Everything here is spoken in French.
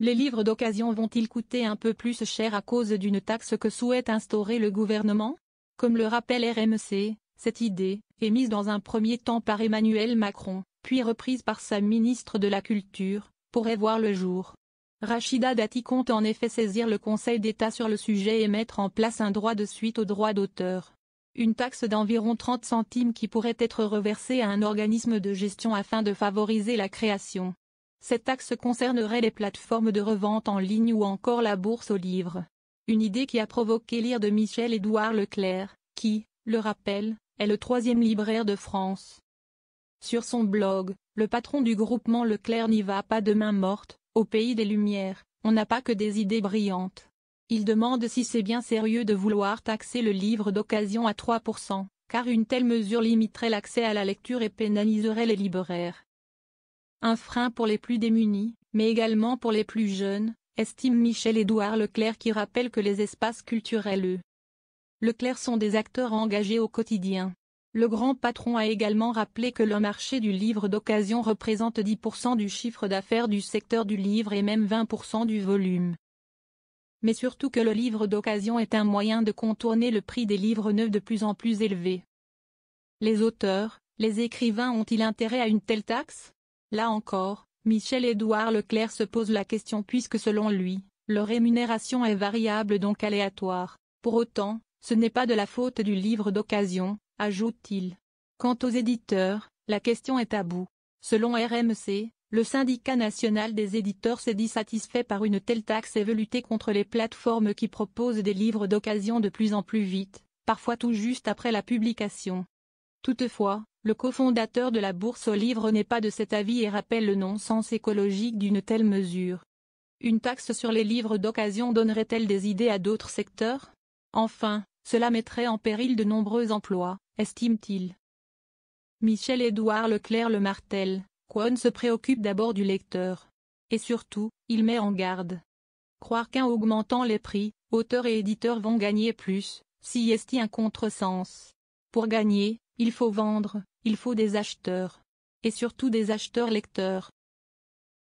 Les livres d'occasion vont-ils coûter un peu plus cher à cause d'une taxe que souhaite instaurer le gouvernement? Comme le rappelle RMC, cette idée, émise dans un premier temps par Emmanuel Macron, puis reprise par sa ministre de la Culture, pourrait voir le jour. Rachida Dati compte en effet saisir le Conseil d'État sur le sujet et mettre en place un droit de suite aux droits d'auteur. Une taxe d'environ 30 centimes qui pourrait être reversée à un organisme de gestion afin de favoriser la création. Cette taxe concernerait les plateformes de revente en ligne ou encore la bourse aux livres. Une idée qui a provoqué l'ire de Michel-Édouard Leclerc, qui, le rappelle, est le 3e libraire de France. Sur son blog, le patron du groupement Leclerc n'y va pas de main morte, au pays des Lumières, on n'a pas que des idées brillantes. Il demande si c'est bien sérieux de vouloir taxer le livre d'occasion à 3%, car une telle mesure limiterait l'accès à la lecture et pénaliserait les libraires. Un frein pour les plus démunis, mais également pour les plus jeunes, estime Michel-Édouard Leclerc qui rappelle que les espaces culturels Leclerc sont des acteurs engagés au quotidien. Le grand patron a également rappelé que le marché du livre d'occasion représente 10% du chiffre d'affaires du secteur du livre et même 20% du volume. Mais surtout que le livre d'occasion est un moyen de contourner le prix des livres neufs de plus en plus élevé. Les auteurs, les écrivains ont-ils intérêt à une telle taxe? Là encore, Michel-Édouard Leclerc se pose la question puisque selon lui, leur rémunération est variable donc aléatoire. Pour autant, ce n'est pas de la faute du livre d'occasion, ajoute-t-il. Quant aux éditeurs, la question est taboue. Selon RMC, le syndicat national des éditeurs s'est dit satisfait par une telle taxe et veut lutter contre les plateformes qui proposent des livres d'occasion de plus en plus vite, parfois tout juste après la publication. Toutefois, le cofondateur de la bourse aux livres n'est pas de cet avis et rappelle le non-sens écologique d'une telle mesure. Une taxe sur les livres d'occasion donnerait-elle des idées à d'autres secteurs? Enfin, cela mettrait en péril de nombreux emplois, estime-t-il. Michel-Édouard Leclerc le martèle, Kwon se préoccupe d'abord du lecteur. Et surtout, il met en garde. Croire qu'en augmentant les prix, auteurs et éditeurs vont gagner plus, s'y est un contresens. Pour gagner, il faut vendre, il faut des acheteurs. Et surtout des acheteurs lecteurs.